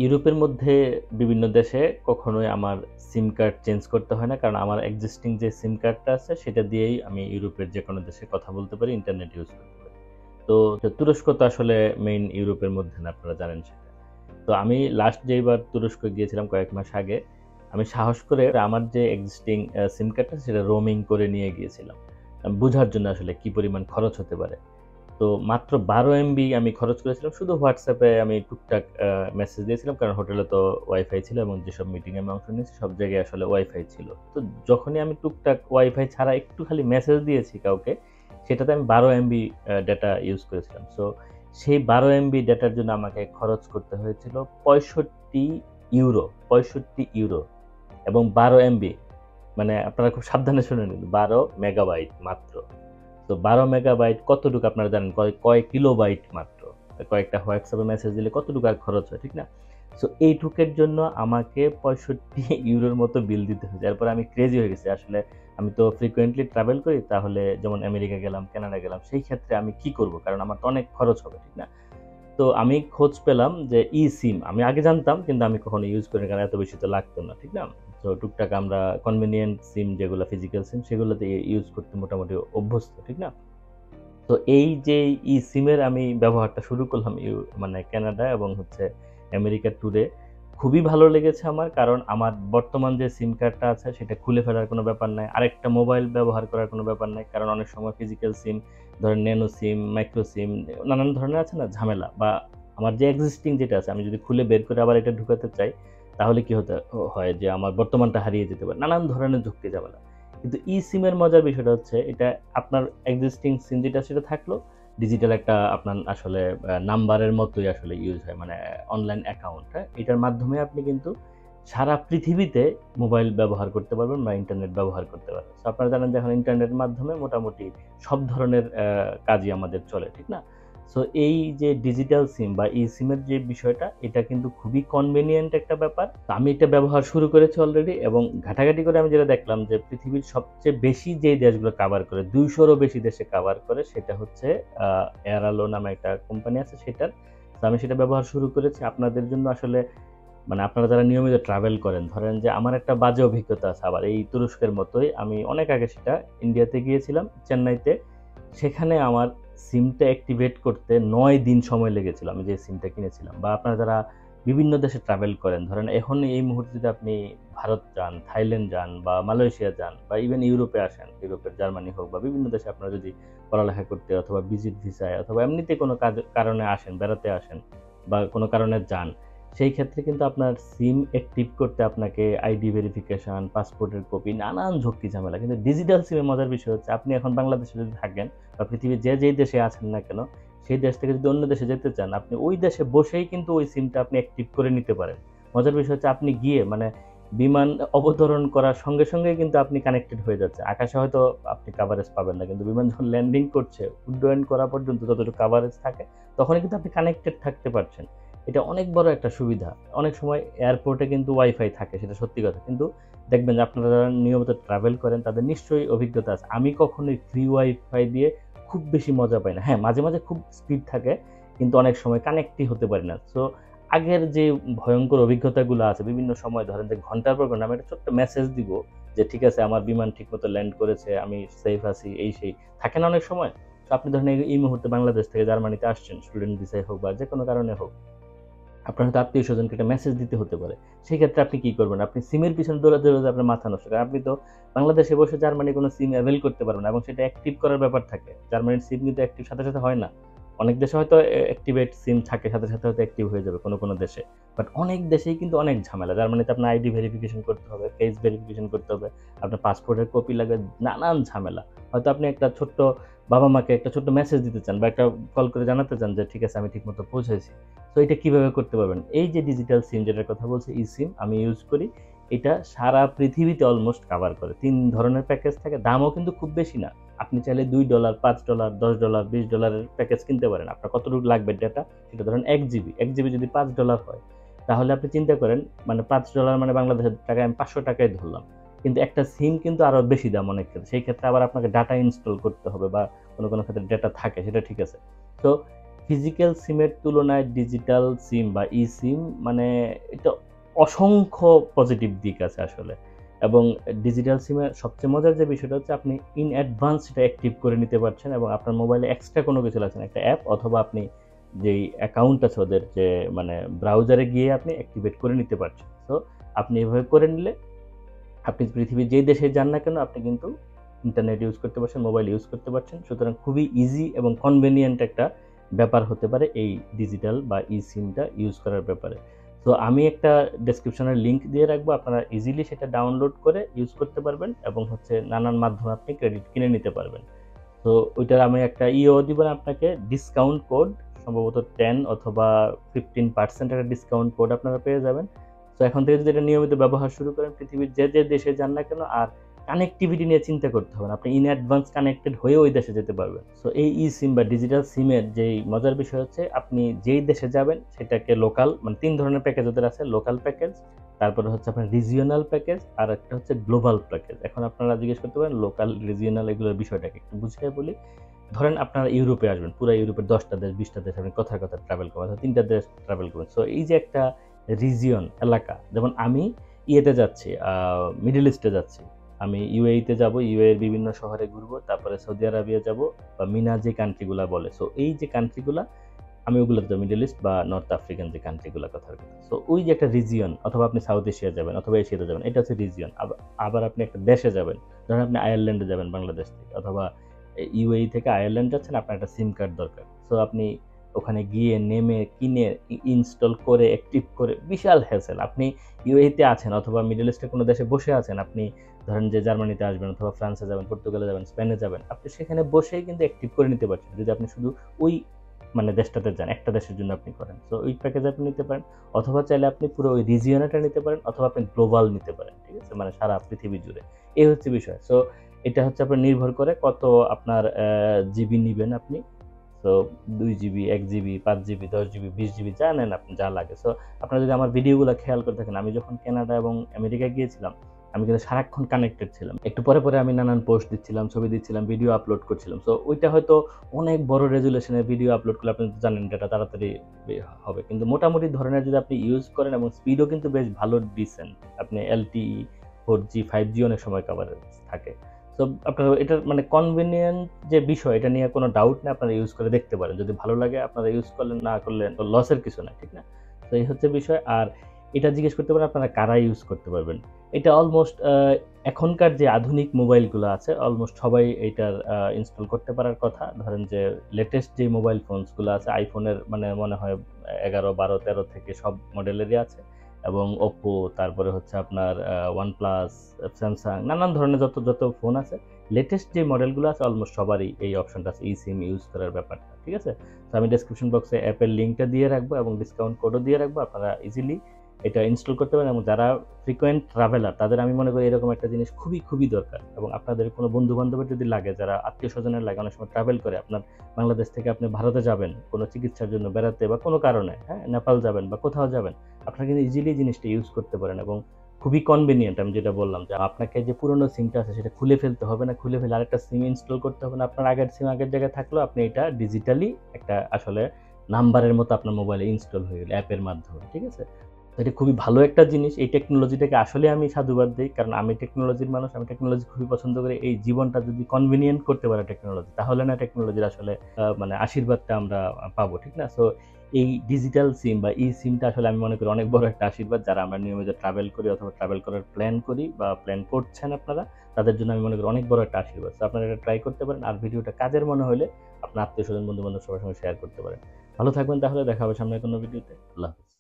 ইউরোপের মধ্যে বিভিন্ন দেশে কখনোই আমার সিম কার্ড চেঞ্জ করতে হয় না, কারণ আমার এক্সিস্টিং যে সিম কার্ডটা আছে সেটা দিয়েই আমি ইউরোপের যে কোনো দেশে কথা বলতে পারি, ইন্টারনেট ইউজ করতে পারি। তো তুরস্ক তো আসলে মেইন ইউরোপের মধ্যে না, আপনারা জানেন সেটা। তো আমি লাস্ট যেবার তুরস্ক গিয়েছিলাম কয়েক মাস আগে, আমি সাহস করে আমার যে এক্সিস্টিং সিম কার্ডটা সেটা রোমিং করে নিয়ে গিয়েছিলাম, বোঝার জন্য আসলে কি পরিমাণ খরচ হতে পারে। তো মাত্র 12 এমবি আমি খরচ করেছিলাম, শুধু হোয়াটসঅ্যাপে আমি টুকটাক মেসেজ দিয়েছিলাম, কারণ হোটেলে তো ওয়াইফাই ছিল এবং যেসব মিটিংয়ে আমি অংশ নিয়েছি সব জায়গায় আসলে ওয়াইফাই ছিল। তো যখনই আমি টুকটাক ওয়াইফাই ছাড়া একটু খালি মেসেজ দিয়েছি কাউকে, সেটাতে আমি 12 এমবি ডেটা ইউজ করেছিলাম। সো সেই 12 এমবি ডেটার জন্য আমাকে খরচ করতে হয়েছিল 65 ইউরো। 65 ইউরো এবং 12 এমবি, মানে আপনারা খুব সাবধানে শুনেন, কিন্তু 12 মেগাবাইট মাত্র। তো 12 মেগাবাইট কতটুকু আপনারা জানেন, কয় কিলোবাইট মাত্র। কয়েকটা হোয়াটসঅ্যাপে মেসেজ দিলে কতটুকু আর খরচ হয়, ঠিক না? সো এইটুকের জন্য আমাকে 65 ইউরোর মতো বিল দিতে হয়েছে। এরপর আমি ক্রেজি হয়ে গেছি আসলে। আমি তো ফ্রিকোয়েন্টলি ট্রাভেল করি, তাহলে যেমন আমেরিকা গেলাম, কানাডা গেলাম, সেই ক্ষেত্রে আমি কি করব, কারণ আমার তো অনেক খরচ হবে, ঠিক না? তো আমি খোঁজ পেলাম যে ই সিম, আমি আগে জানতাম কিন্তু আমি কখনো ইউজ করিনি, কারণ এত বেশি তো লাগতো না, ঠিক না? তো টুকটাক আমরা কনভেনিয়েন্ট সিম যেগুলো ফিজিক্যাল সিম সেগুলোতে ইউজ করতে মোটামুটি অভ্যস্ত, ঠিক না? তো এই যে ই সিমের আমি ব্যবহারটা শুরু করলাম মানে কানাডা এবং আমেরিকার ট্যুরে, খুবই ভালো লেগেছে আমার, কারণ আমার বর্তমান যে সিম কার্ডটা আছে সেটা খুলে ফেলার কোনো ব্যাপার নাই, আরেকটা মোবাইল ব্যবহার করার কোনো ব্যাপার নাই, কারণ অনেক সময় ফিজিক্যাল সিম, ধরেন ন্যানো সিম, মাইক্রো সিম, নানান ধরনের আছে না ঝামেলা, বা আমার যে এক্সিস্টিং যেটা আছে আমি যদি খুলে বের করে আবার এটা ঢুকাতে চাই, তাহলে কি হয় যে আমার বর্তমানটা হারিয়ে যেতে পারে, নানান ধরনের ঝুঁকি ঝামেলা। কিন্তু ই সিমের মজার বিষয়টা হচ্ছে, এটা আপনার এক্সিস্টিং সিম যেটা সেটা থাকলো, ডিজিটাল একটা আপনার আসলে নাম্বারের মতোই আসলে ইউজ হয়, মানে অনলাইন অ্যাকাউন্ট। হ্যাঁ, এটার মাধ্যমে আপনি কিন্তু সারা পৃথিবীতে মোবাইল ব্যবহার করতে পারবেন বা ইন্টারনেট ব্যবহার করতে পারবেন। তো আপনারা জানেন যে এখন ইন্টারনেটের মাধ্যমে মোটামুটি সব ধরনের কাজই আমাদের চলে, ঠিক না? সো এই যে ডিজিটাল সিম বা ই সিমের যে বিষয়টা, এটা কিন্তু খুবই কনভেনিয়েন্ট একটা ব্যাপার। তো আমি এটা ব্যবহার শুরু করেছি অলরেডি, এবং ঘাটাঘাটি করে আমি যেটা দেখলাম যে পৃথিবীর সবচেয়ে বেশি যে দেশগুলো কাভার করে, 200-রও বেশি দেশে কাভার করে, সেটা হচ্ছে এয়ার আলো নামে একটা কোম্পানি আছে সেটার। তো আমি সেটা ব্যবহার শুরু করেছি আপনাদের জন্য আসলে, মানে আপনারা যারা নিয়মিত ট্রাভেল করেন, ধরেন যে আমার একটা বাজে অভিজ্ঞতা আছে আবার এই তুরস্কের মতোই। আমি অনেক আগে সেটা ইন্ডিয়াতে গিয়েছিলাম, চেন্নাইতে। সেখানে আমার সিমটা অ্যাক্টিভেট করতে 9 দিন সময় লেগেছিল, আমি যে সিমটা কিনেছিলাম। বা আপনারা যারা বিভিন্ন দেশে ট্রাভেল করেন, ধরেন এখন এই মুহূর্তে যদি আপনি ভারত যান, থাইল্যান্ড যান, বা মালয়েশিয়া যান, বা ইভেন ইউরোপে আসেন, ইউরোপের জার্মানি হোক বা বিভিন্ন দেশে আপনারা যদি পড়ালেখা করতে অথবা ভিজিট ভিসায় অথবা এমনিতে কোনো কারণে আসেন, বেড়াতে আসেন বা কোনো কারণে যান, সেই ক্ষেত্রে কিন্তু আপনার সিম অ্যাক্টিভ করতে আপনাকে আইডি ভেরিফিকেশন, পাসপোর্টের কপি, নানান ঝক্কি ঝামেলা। কিন্তু ডিজিটাল সিমে মজার বিষয় হচ্ছে, আপনি এখন বাংলাদেশে যদি থাকেন বা পৃথিবীর যেই দেশে আছেন না কেন, সেই দেশ থেকে যদি অন্য দেশে যেতে চান, আপনি ওই দেশে বসেই কিন্তু ওই সিমটা আপনি অ্যাক্টিভ করে নিতে পারেন। মজার বিষয় হচ্ছে, আপনি গিয়ে মানে বিমান অবতরণ করার সঙ্গে সঙ্গে কিন্তু আপনি কানেক্টেড হয়ে যাচ্ছে। আকাশে হয়তো আপনি কাভারেজ পাবেন না, কিন্তু বিমান যখন ল্যান্ডিং করছে, উড্ডয়ন করা পর্যন্ত যতটুকু কাভারেজ থাকে, তখনই কিন্তু আপনি কানেক্টেড থাকতে পারছেন। এটা অনেক বড় একটা সুবিধা। অনেক সময় এয়ারপোর্টে কিন্তু ওয়াইফাই থাকে, সেটা সত্যি কথা। কিন্তু দেখবেন যে আপনারা যারা নিয়মিত ট্রাভেল করেন তাদের নিশ্চয়ই অভিজ্ঞতা আছে। আমি কখনোই ফ্রি ওয়াইফাই দিয়ে খুব বেশি মজা পাই না। হ্যাঁ, মাঝে মাঝে খুব স্পিড থাকে, কিন্তু অনেক সময় কানেক্টই হতে পারি না। সো আগের যে ভয়ঙ্কর অভিজ্ঞতাগুলো আছে, বিভিন্ন সময় ধরেন যে ঘন্টার পর ঘন্টা আমি একটা ছোট্ট মেসেজ দিব যে ঠিক আছে আমার বিমান ঠিকমতো ল্যান্ড করেছে, আমি সেফ আছি, এই সেই থাকে না অনেক সময়। তো আপনি ধরেন এই মুহূর্তে বাংলাদেশ থেকে জার্মানিতে আসছেন, স্টুডেন্ট ভিসায় হোক বা যে কোনো কারণে হোক, আপনার হয়তো আত্মীয়-স্বজনকে একটা মেসেজ দিতে হতে পারে। সেক্ষেত্রে আপনি কি করবেন? আপনি সিমের পিছনে দৌড়াতে, দৌড়াতে আপনার মাথা নষ্ট। কারণ আপনি তো বাংলাদেশে বসে জার্মানির কোনো সিম অ্যাভেইল করতে পারবেন না, এবং সেটা অ্যাক্টিভ করার ব্যাপার থাকে। জার্মানির সিম কিন্তু অ্যাক্টিভ সাথে, সাথে হয় না। অনেক দেশে হয়তো অ্যাক্টিভেট সিম থাকে, সাথে, সাথে হয়তো অ্যাক্টিভ হয়ে যাবে কোনো দেশে। বাট অনেক দেশেই কিন্তু অনেক ঝামেলা। জার্মানিতে আপনার আইডি ভেরিফিকেশন করতে হবে, ফেস ভেরিফিকেশন করতে হবে, আপনার পাসপোর্টের কপি লাগবে, নানান ঝামেলা। হয়তো আপনি একটা ছোট্ট বাবা-মাকে একটা ছোট্ট মেসেজ দিতে চান বা একটা কল করে জানাতে চান যে ঠিক আছে আমি ঠিকমতো পৌঁছেছি। তো এটা কিভাবে করতে পারবেন? এই যে ডিজিটাল সিম যেটার কথা বলছি, ই-সিম আমি ইউজ করি। এটা সারা পৃথিবীতে অলমোস্ট কাভার করে। ৩ ধরনের প্যাকেজ থাকে। দামও কিন্তু খুব বেশি না। আপনি চাইলে $2, $5, $10, $20 এর প্যাকেজ কিনতে পারেন। আপনার কতটুকু লাগবে ডেটা, সেটা ধরেন ১ জিবি। ১ জিবি যদি $5 হয়, তাহলে আপনি চিন্তা করেন, মানে $5 মানে বাংলাদেশের টাকায় আমি ৳500 ধরলাম। কিন্তু একটা সিম কিন্তু আরো বেশি দাম অনেক ক্ষেত্রে। সেই ক্ষেত্রে আবার আপনাকে ডাটা ইনস্টল করতে হবে, বা কোনো ক্ষেত্রে ডেটা থাকে, সেটা ঠিক আছে। তো ফিজিক্যাল সিমের তুলনায় ডিজিটাল সিম বা ই সিম মানে এটা অসংখ্য পজিটিভ দিক আছে আসলে। এবং ডিজিটাল সিমের সবচেয়ে মজার যে বিষয়টা হচ্ছে আপনি ইন অ্যাডভান্স এটা অ্যাক্টিভ করে নিতে পারছেন এবং আপনার মোবাইলে এক্সট্রা কোনো কিছু লাগছে না। একটা অ্যাপ অথবা আপনি যেই অ্যাকাউন্ট আছে ওদের যে মানে ব্রাউজারে গিয়ে আপনি অ্যাক্টিভেট করে নিতে পারছেন। তো আপনি এভাবে করে নিলে আপনি পৃথিবীর যেই দেশে যান না কেন আপনি কিন্তু ইন্টারনেট ইউজ করতে পারছেন, মোবাইল ইউজ করতে পারছেন। সুতরাং খুবই ইজি এবং কনভেনিয়েন্ট একটা ব্যাপার হতে পারে এই ডিজিটাল বা ই সিমটা ইউজ করার ব্যাপারে। তো আমি একটা ডেসক্রিপশনের লিঙ্ক দিয়ে রাখবো, আপনারা ইজিলি সেটা ডাউনলোড করে ইউজ করতে পারবেন এবং হচ্ছে নানান মাধ্যমে আপনি ক্রেডিট কিনে নিতে পারবেন। তো ওইটার আমি একটা দিব না আপনাকে, ডিসকাউন্ট কোড সম্ভবত 10 অথবা 15% একটা ডিসকাউন্ট কোড আপনারা পেয়ে যাবেন। তো এখন থেকে যদি এটা নিয়মিত ব্যবহার শুরু করেন পৃথিবীর যে দেশে যান না কেন আর কানেক্টিভিটি নিয়ে চিন্তা করতে হবে না, আপনি ইন অ্যাডভান্স কানেক্টেড হয়ে ওই দেশে যেতে পারবেন। সো এই ই সিম বা ডিজিটাল সিমের যেই মজার বিষয় হচ্ছে আপনি যেই দেশে যাবেন সেটাকে লোকাল মানে 3 ধরনের প্যাকেজ ওদের আছে, লোকাল প্যাকেজ, তারপরে হচ্ছে আপনার রিজিওনাল প্যাকেজ আর একটা হচ্ছে গ্লোবাল প্যাকেজ। এখন আপনারা জিজ্ঞেস করতে পারেন লোকাল রিজিওনাল এগুলোর বিষয়টাকে একটু বুঝিয়ে বলি। ধরেন আপনারা ইউরোপে আসবেন, পুরো ইউরোপের 10টা দেশ 20টা দেশ আপনি কথার কথা ট্রাভেল করবেন অথবা 3টা দেশ ট্রাভেল করবেন। সো এই যে একটা রিজিয়ন এলাকা, যেমন আমি ইয়েতে যাচ্ছি, মিডল ইস্টে যাচ্ছি, আমি ইউএইতে যাব, ইউএ এর বিভিন্ন শহরে ঘুরবো, তারপরে সৌদি আরবিয়া যাব বা মিনা যে কান্ট্রিগুলা বলে, সো এই যে কান্ট্রিগুলা আমি ওগুলোতে যাব, মিডল ইস্ট বা নর্থ আফ্রিকান যে কান্ট্রিগুলো কথার কথা। সো ওই যে একটা রিজিয়ন, অথবা আপনি সাউথ এশিয়া যাবেন অথবা এশিয়াতে যাবেন, এটা হচ্ছে রিজিয়ন। আবার আপনি একটা দেশে যাবেন, ধরেন আপনি আয়ারল্যান্ডে যাবেন বাংলাদেশ থেকে, অথবা ইউএই থেকে আয়ারল্যান্ড যাচ্ছেন, আপনার একটা সিম কার্ড দরকার। সো আপনি ওখানে গিয়ে নেমে কিনে ইনস্টল করে অ্যাক্টিভ করে বিশাল হ্যাসেল। আপনি ইউএইতে আছেন অথবা মিডল ইস্টের কোনো দেশে বসে আছেন, আপনি ধরেন যে জার্মানিতে আসবেন অথবা ফ্রান্সে যাবেন, পর্তুগালে যাবেন, স্পেনে যাবেন, আপনি সেখানে বসেই কিন্তু অ্যাক্টিভ করে নিতে পারছেন যদি আপনি শুধু ওই মানে দেশটাতে যান, একটা দেশের জন্য আপনি করেন। সো ওই প্যাকেজ আপনি নিতে পারেন, অথবা চাইলে আপনি পুরো ওই রিজিয়নটা নিতে পারেন, অথবা আপনি গ্লোবাল নিতে পারেন, ঠিক আছে, মানে সারা পৃথিবী জুড়ে। এই হচ্ছে বিষয়। সো এটা হচ্ছে আপনার নির্ভর করে কত আপনার জিবি নিবেন আপনি। So 2 GB, 1 GB, 5 GB, 10 GB, 20 GB যা নেন আপনি, যা লাগে। সো আপনারা যদি আমার ভিডিওগুলো খেয়াল করে থাকেন, আমি যখন কানাডা এবং আমেরিকা গিয়েছিলাম আমি কিন্তু সারাক্ষণ কানেক্টেড ছিলাম। একটু পরে পরে আমি নানান পোস্ট দিচ্ছিলাম, ছবি দিচ্ছিলাম, ভিডিও আপলোড করছিলাম। সো ওইটা হয়তো অনেক বড় রেজুলেশনের ভিডিও আপলোড করলে আপনি তো জানেন ডেটা তাড়াতাড়ি হবে, কিন্তু মোটামুটি ধরনের যদি আপনি ইউজ করেন এবং স্পিডও কিন্তু বেশ ভালো ডিসেন্ট, আপনি এলটিই 4G 5G অনেক সময় কভারেজ থাকে। তো আপনার এটার মানে কনভেনিয়েন্ট যে বিষয়, এটা নিয়ে কোনো ডাউট নেই, আপনারা ইউজ করে দেখতে পারেন। যদি ভালো লাগে আপনারা ইউজ করলেন, না করলেন তো লসের কিছু নাই, ঠিক না? তো এই হচ্ছে বিষয়। আর এটা জিজ্ঞেস করতে পারেন আপনারা কারা ইউজ করতে পারবেন। এটা অলমোস্ট এখনকার যে আধুনিক মোবাইলগুলো আছে অলমোস্ট সবাই এইটার ইনস্টল করতে পারার কথা। ধরেন যে লেটেস্ট যে মোবাইল ফোনসগুলো আছে আইফোনের মানে মনে হয় 11, 12, 13 থেকে সব মডেলেরই আছে, এবং ওপ্পো, তারপরে হচ্ছে আপনার ওয়ানপ্লাস, স্যামসাং, নানান ধরনের যত ফোন আছে, লেটেস্ট যে মডেলগুলো আছে অলমোস্ট সবারই এই অপশনটা আছে, ই সিম ইউজ করার ব্যাপারটা, ঠিক আছে? তো আমি ডেসক্রিপশন বক্সে অ্যাপের লিঙ্কটা দিয়ে রাখবো এবং ডিসকাউন্ট কোডও দিয়ে রাখবো, আপনারা ইজিলি এটা ইনস্টল করতে পারেন। এবং যারা ফ্রিকোয়েন্ট ট্রাভেলার তাদের আমি মনে করি এরকম একটা জিনিস খুবই খুবই দরকার। এবং আপনাদের কোনো বন্ধু বান্ধবের যদি লাগে, যারা আত্মীয় স্বজনের লাগে, অনেক সময় ট্রাভেল করে, আপনার বাংলাদেশ থেকে আপনি ভারতে যাবেন কোনো চিকিৎসার জন্য বেড়াতে বা কোনো কারণে, হ্যাঁ, নেপাল যাবেন বা কোথাও যাবেন, আপনারা কিন্তু ইজিলি জিনিসটা ইউজ করতে পারেন এবং খুবই কনভেনিয়েন্ট। আমি যেটা বললাম যে আপনাকে যে পুরনো সিমটা আছে সেটা খুলে ফেলতে হবে না, খুলে ফেলে আরেকটা সিম ইনস্টল করতে হবে না। আপনার আগের সিম আগের জায়গায় থাকলেও আপনি এটা ডিজিটালি একটা আসলে নাম্বারের মতো আপনার মোবাইলে ইনস্টল হয়ে গেল অ্যাপের মাধ্যমে, ঠিক আছে? তো এটা খুবই ভালো একটা জিনিস। এই টেকনোলজিটাকে আসলে আমি সাধুবাদ দিই, কারণ আমি টেকনোলজির মানুষ, আমি টেকনোলজি খুবই পছন্দ করি। এই জীবনটা যদি কনভেনিয়েন্ট করতে পারে টেকনোলজি, তাহলে না টেকনোলজির আসলে মানে আশীর্বাদটা আমরা পাবো, ঠিক না? সো এই ডিজিটাল সিম বা ই সিমটা আসলে আমি মনে করি অনেক বড় একটা আশীর্বাদ। যারা আমরা নিয়মিত ট্রাভেল করি অথবা ট্রাভেল করার প্ল্যান করি বা প্ল্যান করছেন আপনারা, তাদের জন্য আমি মনে করি অনেক বড় একটা আশীর্বাদ। তো আপনারা এটা ট্রাই করতে পারেন। আর ভিডিওটা কাজের মনে হলে আপনার আত্মীয় স্বজন, বন্ধু বান্ধব সবার সঙ্গে শেয়ার করতে পারেন। ভালো থাকবেন, তাহলে দেখা হবে সামনের কোনো ভিডিওতে। আল্লাহ হাফেজ।